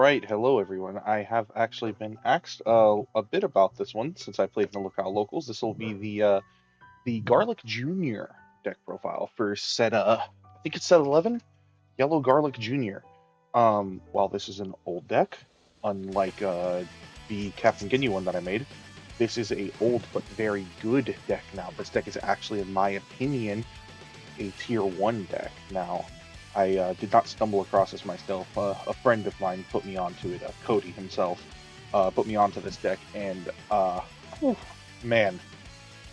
Right, hello everyone. I have actually been asked a bit about this one since I played in the locale locals. This will be the Garlic Junior deck profile for set I think it's set 11, Yellow Garlic Junior. While this is an old deck, unlike the Captain Ginyu one that I made, this is a old but very good deck now. This deck is actually, in my opinion, a tier 1 deck. Now, I did not stumble across this myself. A friend of mine put me onto it. Cody himself put me onto this deck, and whew, man,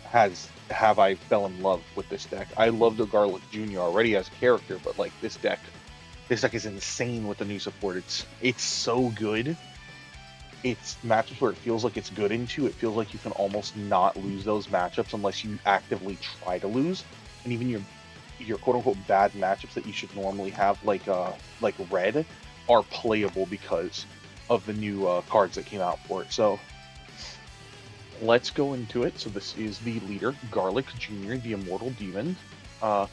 have I fell in love with this deck. I loved the Garlic Jr. already as a character, but like this deck is insane with the new support. It's so good. It's matchups where it feels like it's good into. It feels like you can almost not lose those matchups unless you actively try to lose, and even your quote unquote bad matchups that you should normally have, like red, are playable because of the new cards that came out for it. So let's go into it. So this is the leader, Garlic Jr., the Immortal Demon. Uh,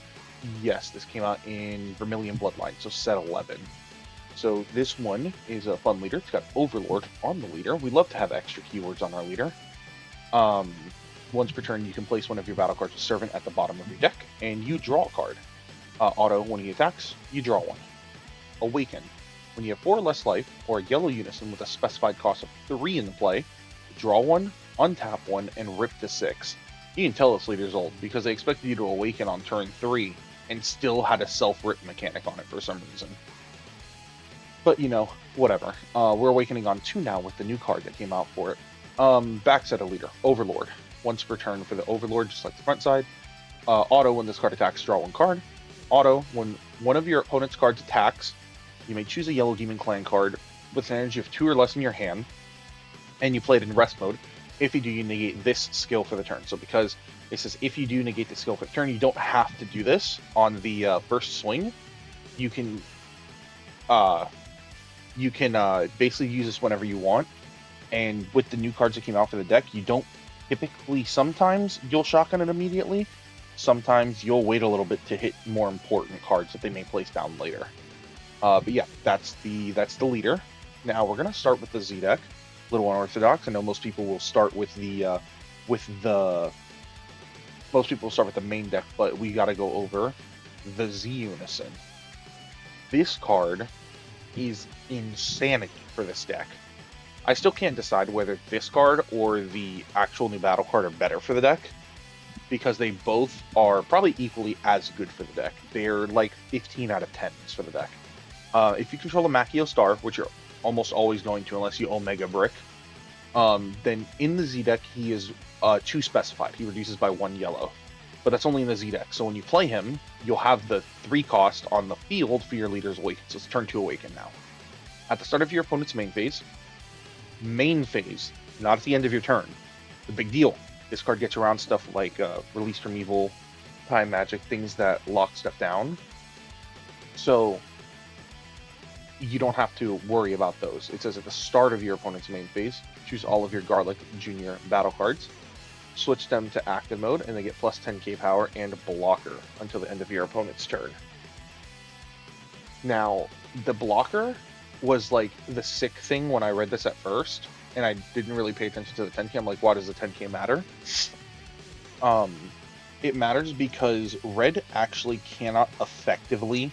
yes, this came out in Vermilion Bloodline, so set 11. So this one is a fun leader. It's got Overlord on the leader. We love to have extra keywords on our leader. Um, Once per turn, you can place one of your battle cards with Servant at the bottom of your deck, and you draw a card. Auto, when he attacks, you draw one. Awaken. When you have 4 or less life, or a yellow unison with a specified cost of 3 in the play, draw one, untap one, and rip to 6. You can tell this leader's old, because they expected you to awaken on turn 3, and still had a self-rip mechanic on it for some reason. But, you know, whatever. We're awakening on 2 now with the new card that came out for it. Backside of leader, Overlord. Once per turn for the Overlord, just like the front side. Auto, when this card attacks, draw 1 card. Auto, when one of your opponent's cards attacks, you may choose a Yellow Demon Clan card with an energy of 2 or less in your hand, and you play it in rest mode. If you do, you negate this skill for the turn. So because it says if you do negate the skill for the turn, you don't have to do this on the first swing. You can basically use this whenever you want. And with the new cards that came out for the deck, you don't typically, sometimes you'll shotgun it immediately. Sometimes you'll wait a little bit to hit more important cards that they may place down later. But yeah, that's the leader. Now we're gonna start with the Z deck. A little unorthodox. I know most people will start with the main deck, but we gotta go over the Z Unison. This card is insanity for this deck. I still can't decide whether this card or the actual new battle card are better for the deck, because they both are probably equally as good for the deck. They're like 15 out of 10s for the deck. If you control a Machio Star, which you're almost always going to unless you Omega Brick, then in the Z deck he is 2 specified. He reduces by 1 yellow. But that's only in the Z deck. So when you play him, you'll have the 3 cost on the field for your leader's Awaken. So it's turn 2 Awaken now. At the start of your opponent's main phase, not at the end of your turn. The big deal. This card gets around stuff like Release from Evil, Time Magic, things that lock stuff down. So you don't have to worry about those. It says at the start of your opponent's main phase, choose all of your Garlic Jr. battle cards, switch them to active mode, and they get plus 10k power and blocker until the end of your opponent's turn. Now, the blocker was like the sick thing when I read this at first, and I didn't really pay attention to the 10k. I'm like, why does the 10k matter? It matters because red actually cannot effectively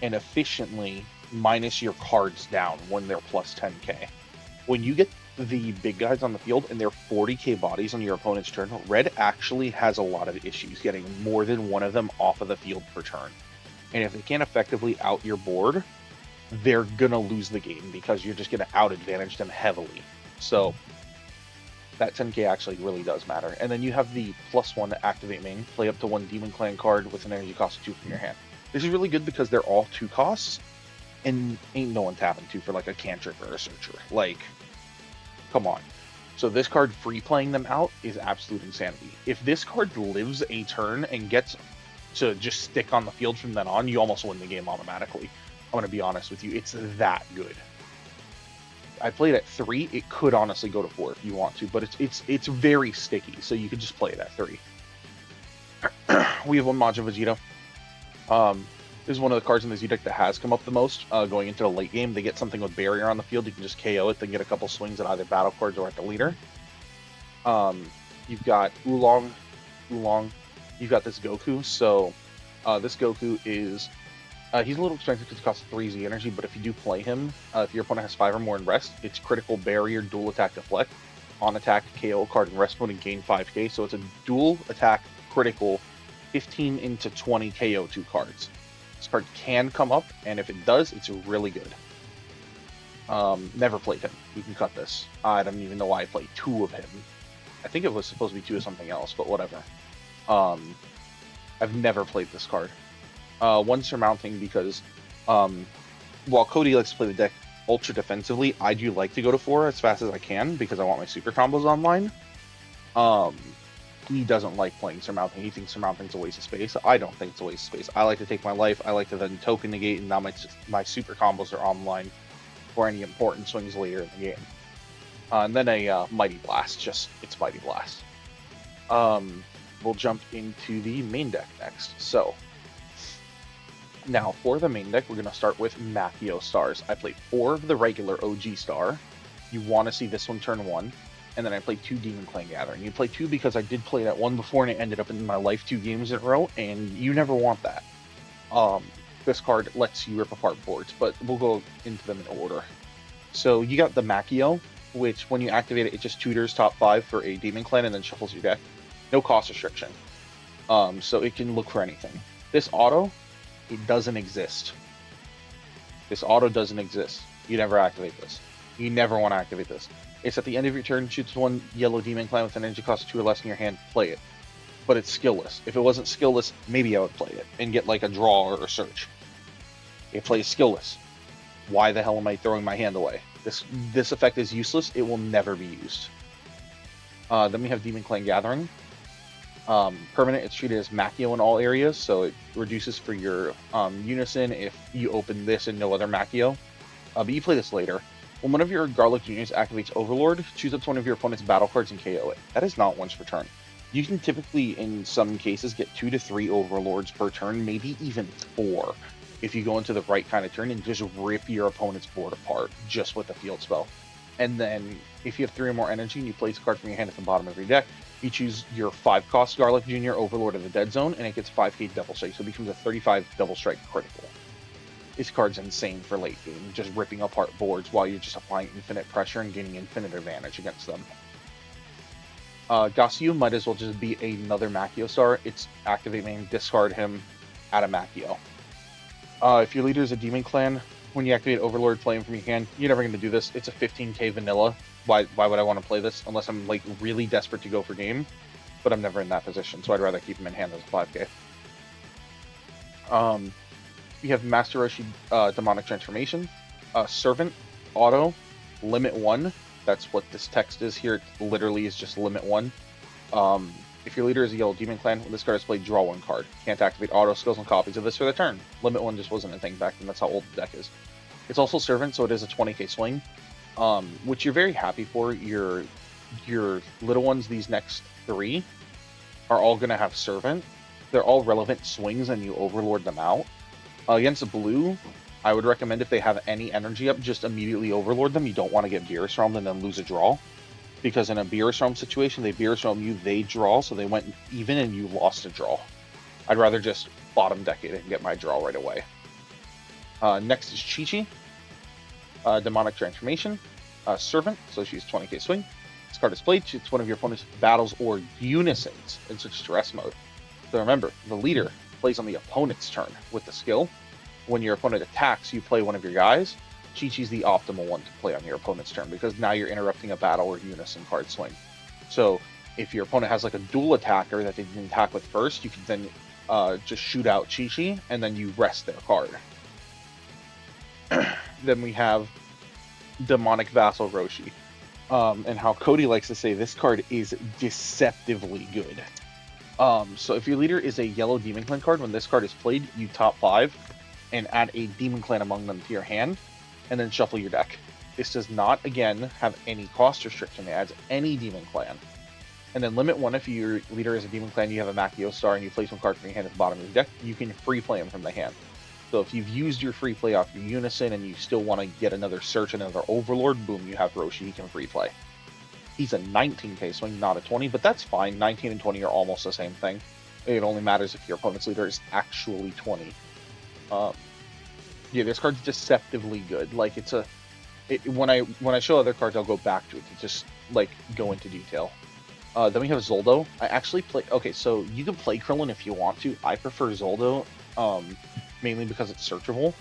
and efficiently minus your cards down when they're plus 10k. When you get the big guys on the field and they're 40k bodies on your opponent's turn, red actually has a lot of issues getting more than one of them off of the field per turn. And if they can't effectively out your board, they're gonna lose the game because you're just gonna out advantage them heavily. So that 10k actually really does matter. And then you have the +1 to activate main, play up to 1 Demon Clan card with an energy cost of 2 from your hand. This is really good because they're all 2 costs, and ain't no one tapping 2 for like a cantrip or a searcher. Like, come on. So this card free playing them out is absolute insanity. If this card lives a turn and gets to just stick on the field from then on, you almost win the game automatically. I'm going to be honest with you, it's that good. I played at 3. It could honestly go to 4 if you want to, but it's very sticky, so you could just play it at 3. We have 1 Majin Vegeta. is one of the cards in the Z deck that has come up the most going into the late game. They get something with barrier on the field. You can just KO it, then get a couple swings at either battle cards or at the leader. You've got Oolong. You've got this Goku. So this Goku is he's a little expensive because he costs 3 Z energy, but if you do play him, if your opponent has 5 or more in rest, it's critical, barrier, dual attack, deflect, on attack, KO card in rest mode and gain 5k. So it's a dual attack, critical, 15 into 20 KO 2 cards. This card can come up, and if it does, it's really good. Never played him. You can cut this. I don't even know why I played 2 of him. I think it was supposed to be 2 of something else, but whatever. I've never played this card. One surmounting because while Cody likes to play the deck ultra defensively, I do like to go to 4 as fast as I can because I want my super combos online. He doesn't like playing surmounting. He thinks surmounting's a waste of space. I don't think it's a waste of space. I like to take my life. I like to then token negate, and now my super combos are online for any important swings later in the game. And then a Mighty Blast. It's Mighty Blast. We'll jump into the main deck next. So now for the main deck, we're going to start with Machio Stars. I played 4 of the regular OG Star. You want to see this one turn 1. And then I played 2 Demon Clan Gathering. You play 2 because I did play that one before and it ended up in my life 2 games in a row, and you never want that. This card lets you rip apart boards, but we'll go into them in order. So you got the Machio, which when you activate it, it just tutors top 5 for a Demon Clan and then shuffles your deck. No cost restriction. So it can look for anything. This auto, it doesn't exist. This auto doesn't exist. You never activate this. You never want to activate this. It's at the end of your turn, shoots 1 yellow Demon Clan with an energy cost of 2 or less in your hand, play it. But it's skillless. If it wasn't skillless, maybe I would play it and get like a draw or a search. It plays skillless. Why the hell am I throwing my hand away? This effect is useless. It will never be used. Then we have Demon Clan Gathering. Permanent, it's treated as Machio in all areas, so it reduces for your Unison if you open this and no other Machio. But you play this later. When one of your Garlic Juniors activates Overlord, choose up to one of your opponent's battle cards and KO it. That is not once per turn. You can typically, in some cases, get 2 to 3 Overlords per turn, maybe even 4, if you go into the right kind of turn and just rip your opponent's board apart just with a field spell. And then, if you have 3 or more energy and you place a card from your hand at the bottom of your deck, you choose your 5-cost Garlic Junior Overlord of the Dead Zone, and it gets 5k Double Strike, so it becomes a 35 Double Strike critical. This card's insane for late game, just ripping apart boards while you're just applying infinite pressure and gaining infinite advantage against them. Gasu might as well just be another Machio Star. It's activate main, discard him, add a Machio. If your leader is a Demon Clan, when you activate Overlord, play him from your hand. You're never going to do this. It's a 15k vanilla. Why would I want to play this unless I'm like really desperate to go for game? But I'm never in that position, so I'd rather keep him in hand as a 5k. We have Master Roshi Demonic Transformation, Servant, Auto, Limit 1. That's what this text is here. It literally is just Limit 1. If your leader is a Yellow Demon Clan, when this card is played, draw 1 card. Can't activate auto skills and copies of this for the turn. Limit 1 just wasn't a thing back then. That's how old the deck is. It's also Servant, so it is a 20k swing, which you're very happy for. Your little ones, these next 3, are all going to have Servant. They're all relevant swings, and you overlord them out. Against a blue, I would recommend if they have any energy up, just immediately overlord them. You don't want to get Beerus Realm and then lose a draw. Because in a Beerus Realm situation, they Beerus Realm you, they draw, so they went even and you lost a draw. I'd rather just bottom deck it and get my draw right away. Next is Chi-Chi. Demonic Transformation. Servant, so she's 20k swing. This card is played, shoots one of your opponent's battles or unisons in such stress mode. So remember, the leader plays on the opponent's turn with the skill. When your opponent attacks, you play one of your guys. Chi-Chi's the optimal one to play on your opponent's turn because now you're interrupting a battle or unison card swing. So if your opponent has like a dual attacker that they didn't attack with first, you can then just shoot out Chi-Chi and then you rest their card. Then we have Demonic Vassal Roshi. And how Cody likes to say, this card is deceptively good. So if your leader is a yellow Demon Clan card, when this card is played, you top 5 and add a Demon Clan among them to your hand, and then shuffle your deck. This does not, again, have any cost restriction. It adds any Demon Clan. And then limit 1, if your leader is a Demon Clan, you have a Machio Star, and you place 1 card from your hand at the bottom of your deck, you can free play him from the hand. So if you've used your free play off your Unison and you still want to get another search, another Overlord, boom, you have Roshi, he can free play. He's a 19k swing, not a 20, but that's fine. 19 and 20 are almost the same thing. It only matters if your opponent's leader is actually 20. Yeah, this card's deceptively good. Like when I show other cards, I'll go back to it to just like go into detail. Then we have Zoldo. I actually play. Okay, so you can play Krillin if you want to. I prefer Zoldo, mainly because it's searchable,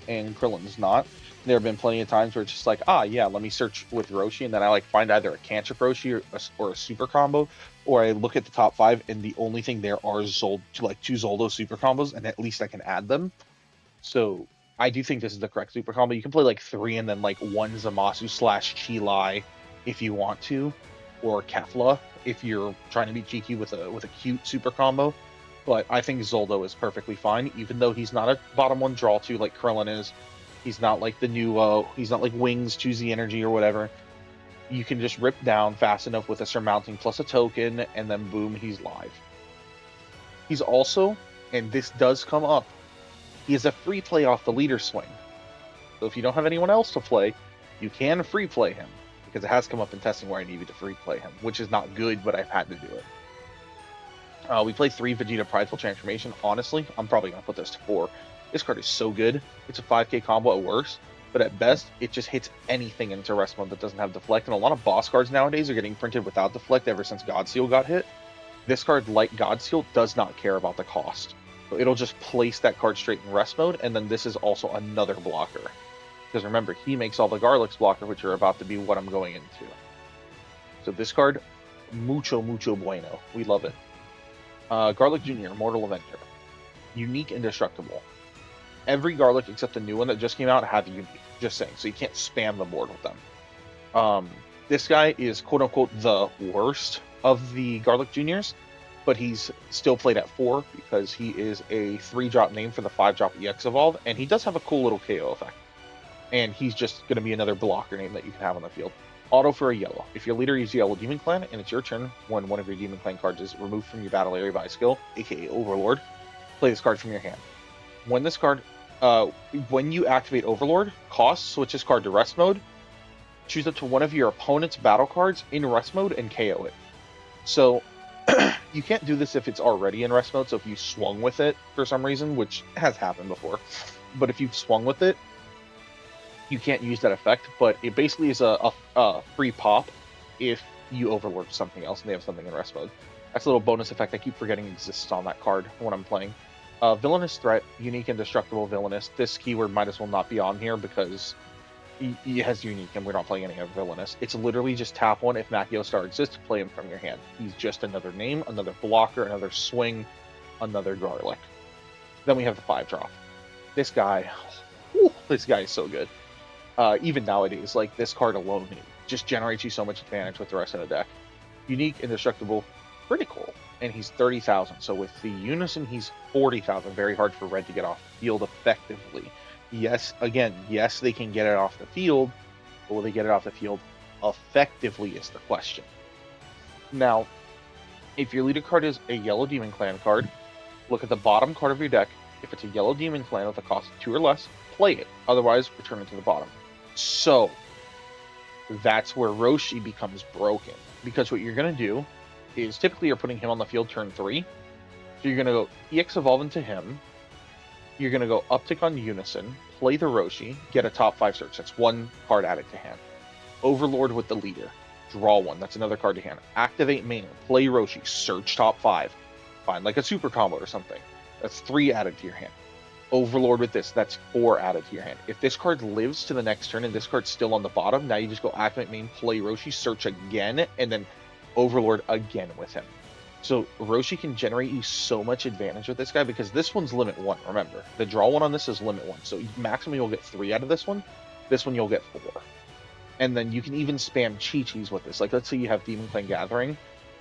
and Krillin's not. There have been plenty of times where it's just like, yeah, let me search with Roshi, and then I like find either a cantrip Roshi or a super combo, or I look at the top 5, and the only thing there are two Zoldo super combos, and at least I can add them. So I do think this is the correct super combo. You can play like 3 and then like 1 Zamasu / Chilai if you want to, or Kefla if you're trying to be cheeky with a cute super combo. But I think Zoldo is perfectly fine, even though he's not a bottom 1 draw 2 like Krillin is. He's not like the new, he's not like Wings, Choose the Energy or whatever. You can just rip down fast enough with a surmounting plus a token, and then boom, he's live. He's also, and this does come up, he is a free play off the leader swing. So if you don't have anyone else to play, you can free play him, because it has come up in testing where I needed to free play him, which is not good, but I've had to do it. We play 3 Vegeta Prideful Transformation. Honestly, I'm probably going to put this to 4. This card is so good. It's a 5k combo at worst, but at best, it just hits anything into rest mode that doesn't have Deflect, and a lot of boss cards nowadays are getting printed without Deflect ever since Godseal got hit. This card, like Godseal, does not care about the cost. So it'll just place that card straight in rest mode, and then this is also another blocker. Because remember, he makes all the Garlics blocker, which are about to be what I'm going into. So this card, mucho bueno. We love it. Garlic Jr., Mortal Avenger. Unique, indestructible. Every Garlic except the new one that just came out have unique. Just saying, so you can't spam the board with them. This guy is quote-unquote the worst of the Garlic Juniors, but he's still played at 4 because he is a 3-drop name for the 5-drop EX Evolve, and he does have a cool little KO effect. And he's just going to be another blocker name that you can have on the field. Auto for a yellow. If your leader uses Yellow Demon Clan, and it's your turn when one of your Demon Clan cards is removed from your battle area by a skill, aka Overlord, play this card from your hand. When this card, when you activate Overlord, switch this card to rest mode, choose up to one of your opponent's battle cards in rest mode and KO it. So you can't do this if it's already in rest mode, so if you swung with it for some reason, which has happened before, but if you've swung with it, you can't use that effect, but it basically is a free pop if you Overlord something else and they have something in rest mode. That's a little bonus effect I keep forgetting exists on that card when I'm playing. Villainous Threat, Unique, Indestructible, Villainous. This keyword might as well not be on here because he has Unique and we're not playing any of Villainous. It's literally just tap 1 if Makio Star exists, play him from your hand. He's just another name, another blocker, another swing, another Garlic. Then we have the 5-drop. This guy is so good. Even nowadays, like this card alone, it just generates you so much advantage with the rest of the deck. Unique, Indestructible, Critical, and he's 30,000. So with the Unison, he's 40,000. Very hard for Red to get off the field effectively. Yes, they can get it off the field, but will they get it off the field effectively is the question. Now, if your leader card is a Yellow Demon Clan card, look at the bottom card of your deck. If it's a Yellow Demon Clan with a cost of 2 or less, play it. Otherwise, return it to the bottom. So that's where Roshi becomes broken, because what you're going to do is typically you're putting him on the field turn 3. So you're going to go EX Evolve into him. You're going to go uptick on Unison, play the Roshi, get a top 5 search. That's 1 card added to hand. Overlord with the leader. Draw 1. That's another card to hand. Activate main. Play Roshi. Search top 5. Find like a super combo or something. That's 3 added to your hand. Overlord with this, that's 4 added to your hand. If this card lives to the next turn and this card's still on the bottom, now you just go activate main, play Roshi, search again, and then Overlord again with him. So Roshi can generate you so much advantage with this guy because this one's limit 1, remember. The draw 1 on this is limit 1, so maximum you'll get 3 out of this one. This one you'll get 4. And then you can even spam Chi-Chis with this. Like let's say you have Demon Clan Gathering,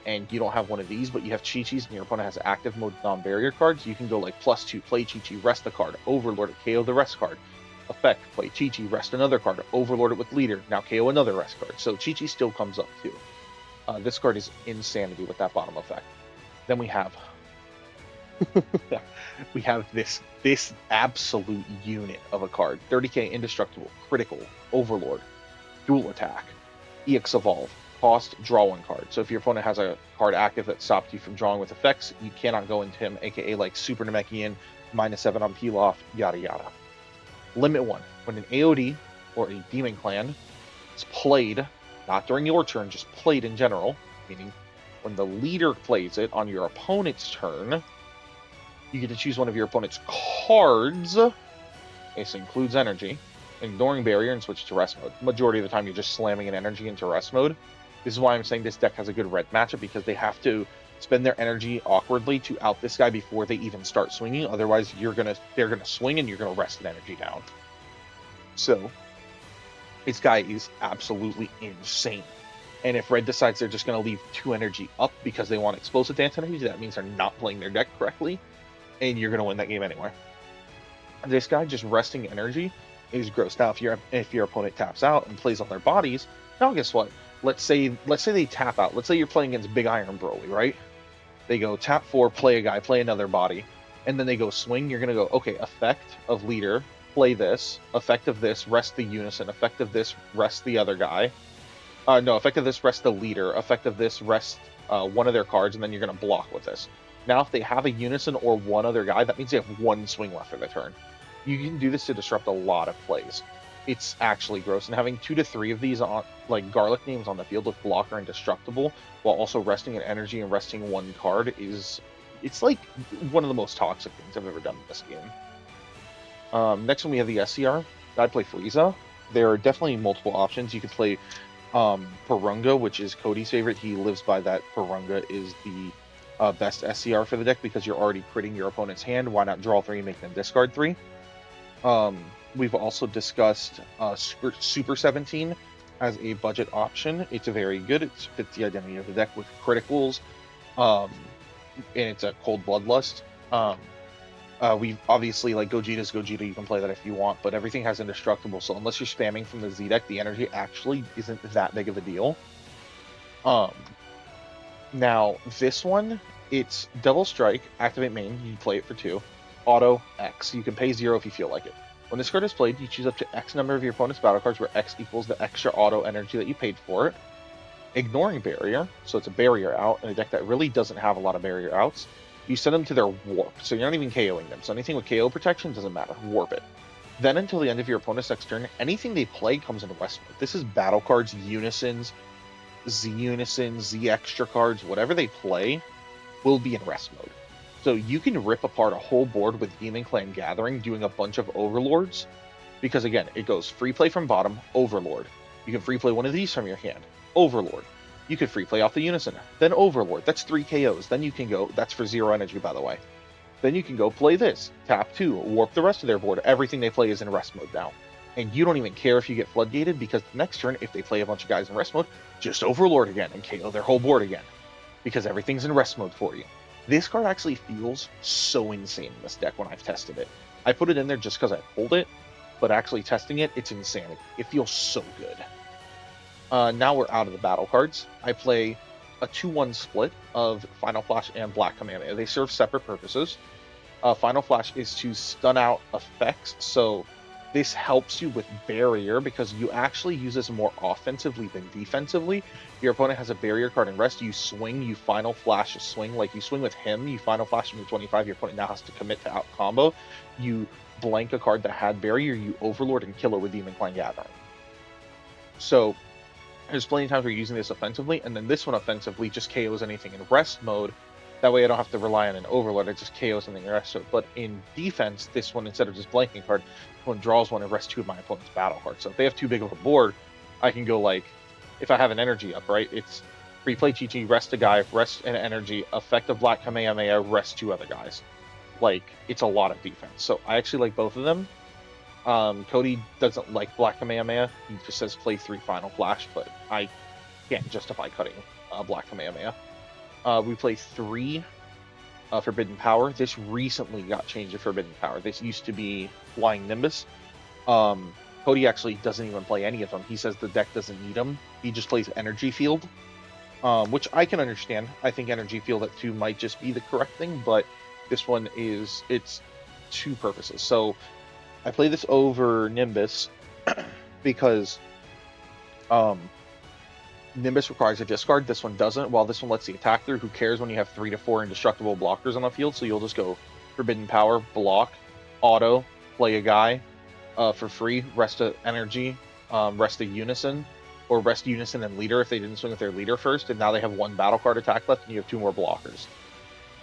and you don't have one of these, but you have Chi-Chis and your opponent has active mode non-barrier cards, you can go like +2, play Chi-Chi, rest the card, Overlord it, KO the rest card. Effect, play Chi-Chi, rest another card, Overlord it with leader, now KO another rest card. So Chi-Chi still comes up too. This card is insanity with that bottom effect. Then we have We have this absolute unit of a card. 30k indestructible, critical, overlord, dual attack, EX evolve, cost, draw one card. So if your opponent has a card active that stops you from drawing with effects, you cannot go into him, aka like Super Namekian, -7 on peel off, yada yada. Limit 1. When an AOD or a Demon Clan is played, not during your turn, just played in general, meaning when the leader plays it on your opponent's turn, you get to choose one of your opponent's cards. This includes energy, ignoring barrier and switch to rest mode. Majority of the time, you're just slamming an energy into rest mode. This is why I'm saying this deck has a good red matchup, because they have to spend their energy awkwardly to out this guy before they even start swinging. Otherwise, they're gonna swing and you're gonna rest an energy down. So this guy is absolutely insane. And if red decides they're just going to leave 2 energy up because they want explosive dance energy, that means they're not playing their deck correctly, and you're going to win that game anyway. This guy just resting energy is gross. Now, if your opponent taps out and plays on their bodies, now guess what? Let's say they tap out. Let's say you're playing against Big Iron Broly, right? They go tap 4, play a guy, play another body, and then they go swing. You're going to go, okay, effect of leader, play this, effect of this, rest the unison, effect of this, rest the other guy. No, effect of this, rest the leader. Effect of this, rest one of their cards, and then you're going to block with this. Now, if they have a unison or one other guy, that means they have 1 swing left for their turn. You can do this to disrupt a lot of plays. It's actually gross. And having 2 to 3 of these on, like garlic names on the field with blocker and destructible, while also resting an energy and resting 1 card it's like one of the most toxic things I've ever done in this game. Next one we have the SCR. I'd play Frieza. There are definitely multiple options. You could play Purunga, which is Cody's favorite. He lives by that. Purunga is the best SCR for the deck because you're already critting your opponent's hand. Why not draw 3 and make them discard 3? We've also discussed Super 17 as a budget option. It's very good. It fits the identity of the deck with criticals, and it's a cold bloodlust. We've obviously, like, Gogeta's Gogeta, you can play that if you want, but everything has indestructible, so unless you're spamming from the Z deck, the energy actually isn't that big of a deal. Now, this one, it's Double Strike, activate main, you play it for 2, auto, X. You can pay 0 if you feel like it. When this card is played, you choose up to X number of your opponent's battle cards, where X equals the extra auto energy that you paid for it. Ignoring barrier, so it's a barrier out, in a deck that really doesn't have a lot of barrier outs. You send them to their warp, so you're not even KOing them. So anything with KO protection doesn't matter. Warp it. Then until the end of your opponent's next turn, anything they play comes into rest mode. This is battle cards, unisons, Z extra cards, whatever they play will be in rest mode. So you can rip apart a whole board with Demon Clan Gathering, doing a bunch of overlords, because again, it goes free play from bottom, overlord. You can free play one of these from your hand, overlord. You could free play off the unison, then overlord. That's 3 KOs. Then you can go, that's for 0 energy, by the way. Then you can go play this, tap 2, warp the rest of their board. Everything they play is in rest mode now. And you don't even care if you get floodgated, because the next turn, if they play a bunch of guys in rest mode, just overlord again and KO their whole board again, because everything's in rest mode for you. This card actually feels so insane in this deck when I've tested it. I put it in there just because I pulled it, but actually testing it, it's insanity. It feels so good. Now we're out of the battle cards. I play a 2-1 split of Final Flash and Black Kamehameha. They serve separate purposes. Final Flash is to stun out effects, so this helps you with barrier because you actually use this more offensively than defensively. Your opponent has a barrier card in rest, you swing, you Final Flash a swing, like you swing with him, you Final Flash him to 25, your opponent now has to commit to out combo. You blank a card that had barrier, you overlord and kill it with Demon Clan Gathering. So there's plenty of times where you're using this offensively, and then this one offensively just KOs anything in rest mode. That way I don't have to rely on an overlord, it just KOs something in rest mode. But in defense, this one, instead of just blanking a card, one draws one and rests 2 of my opponent's battle cards. So if they have too big of a board, I can go like, if I have an energy up, right, it's free play Chi-Chi, rest a guy, rest an energy, effective Black Kamehameha, rest 2 other guys. Like, it's a lot of defense. So I actually like both of them. Cody doesn't like Black Kamehameha. He just says play 3 Final Flash, but I can't justify cutting Black Kamehameha. We play 3 Forbidden Power. This recently got changed to Forbidden Power. This used to be Flying Nimbus. Cody actually doesn't even play any of them. He says the deck doesn't need them. He just plays Energy Field, which I can understand. I think Energy Field at 2 might just be the correct thing, but This one it's two purposes. So I play this over Nimbus because um, Nimbus requires a discard. This one doesn't. While this one lets the attack through, who cares when you have 3 to 4 indestructible blockers on the field? So you'll just go Forbidden Power, block, auto, play a guy for free, rest of energy, rest of unison, or rest unison and leader if they didn't swing with their leader first, and now they have 1 battle card attack left and you have 2 more blockers.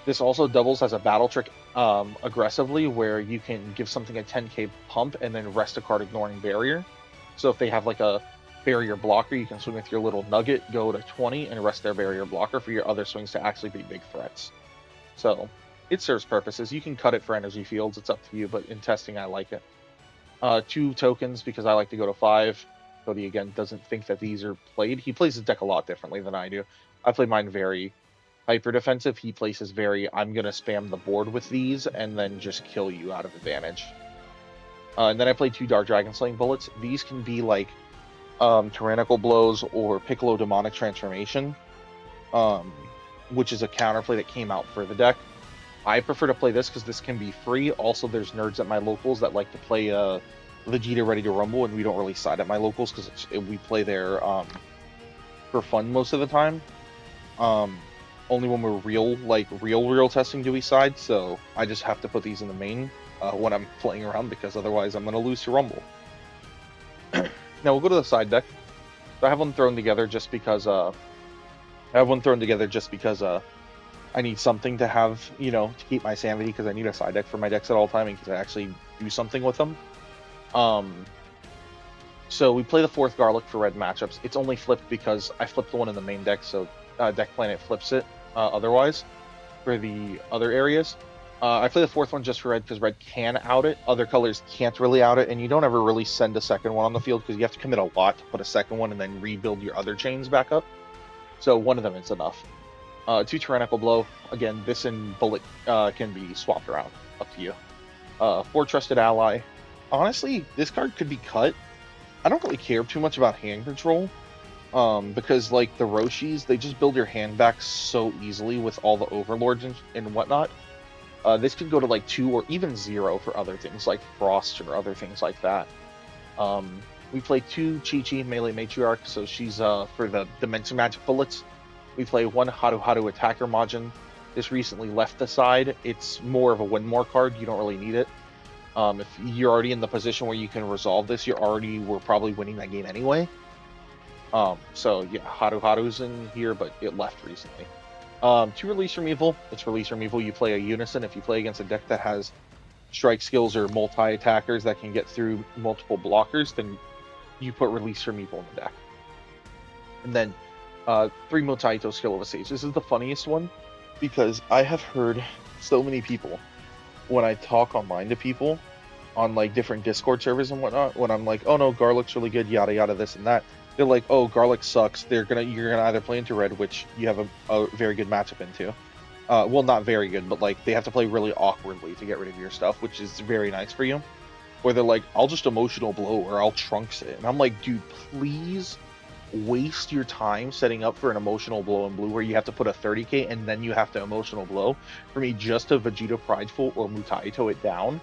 This also doubles as a battle trick aggressively, where you can give something a 10k pump and then rest a card ignoring barrier. So if they have like a barrier blocker, you can swing with your little nugget, go to 20, and rest their barrier blocker for your other swings to actually be big threats. So it serves purposes. You can cut it for energy fields, it's up to you, but in testing I like it. 2 tokens because I like to go to 5. Cody, again, doesn't think that these are played. He plays his deck a lot differently than I do. I play mine very hyper defensive. He places very, I'm going to spam the board with these and then just kill you out of advantage. And then I play 2 Dark Dragon Slaying Bullets. These can be like Tyrannical Blows or Piccolo Demonic Transformation, which is a counterplay that came out for the deck. I prefer to play this because this can be free. Also, there's nerds at my locals that like to play Vegeta Ready to Rumble, and we don't really side at my locals because we play there for fun most of the time. Only when we're real testing do we side, so I just have to put these in the main when I'm playing around, because otherwise I'm going to lose to Rumble. Now we'll go to the side deck. So I have one thrown together just because I need something to have, to keep my sanity, because I need a side deck for my decks at all time in case I actually do something with them. So we play the 4th Garlic for red matchups. It's only flipped because I flipped the one in the main deck, so Deck Planet flips it otherwise for the other areas. I play the 4th one just for red because red can out it. Other colors can't really out it, and you don't ever really send a second one on the field because you have to commit a lot to put a second one and then rebuild your other chains back up. So one of them is enough. 2 Tyrannical Blow. Again, this and Bullet can be swapped around. Up to you. 4 Trusted Ally. Honestly, this card could be cut. I don't really care too much about hand control. Because like the Roshis, they just build your hand back so easily with all the overlords and whatnot. This could go to like 2 or even 0 for other things like Frost or other things like that. We play 2 Chi-Chi Melee Matriarch, so she's for the Dimension Magic Bullets. We play 1 Haru Haru Attacker Majin. This recently left the side. It's more of a win more card. You don't really need it. If you're already in the position where you can resolve this, we're probably winning that game anyway. So yeah, Haru Haru's in here, but it left recently. 2 Release from Evil. It's Release from Evil. You play a Unison. If you play against a deck that has strike skills or multi-attackers that can get through multiple blockers, then you put Release from Evil in the deck. And then 3 Motaito Skill of a Sage. This is the funniest one because I have heard so many people when I talk online to people on like different Discord servers and whatnot, when I'm like, oh no, Garlic's really good, yada yada, this and that. They're like, oh, Garlic sucks. You're gonna either play into red, which you have a very good matchup into. Well, not very good, but like they have to play really awkwardly to get rid of your stuff, which is very nice for you. Or they're like, I'll just emotional blow or I'll trunks it. And I'm like, dude, please waste your time setting up for an emotional blow in blue where you have to put a 30k and then you have to emotional blow for me just to Vegeta Prideful or Mutaito it down.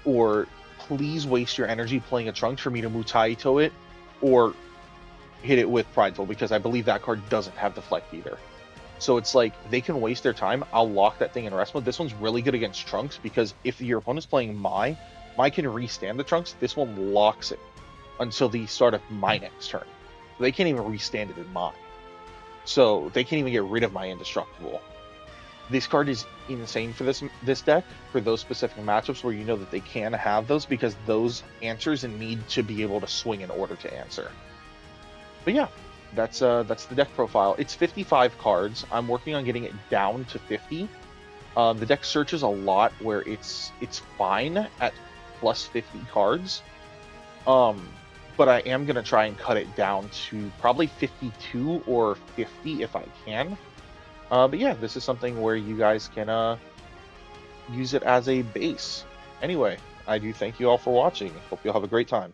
Or please waste your energy playing a Trunks for me to Mutaito it or hit it with Prideful, because I believe that card doesn't have Deflect either. So it's like, they can waste their time. I'll lock that thing in rest mode. This one's really good against Trunks because if your opponent's playing Mai can restand the Trunks. This one locks it until the start of my next turn. They can't even restand it in Mai. So they can't even get rid of my Indestructible. This card is insane for this deck, for those specific matchups where you know that they can have those, because those answers need to be able to swing in order to answer. But yeah, that's the deck profile. It's 55 cards. I'm working on getting it down to 50. The deck searches a lot where it's fine at plus 50 cards. But I am going to try and cut it down to probably 52 or 50 if I can. But yeah, this is something where you guys can use it as a base. Anyway, I do thank you all for watching. Hope you all have a great time.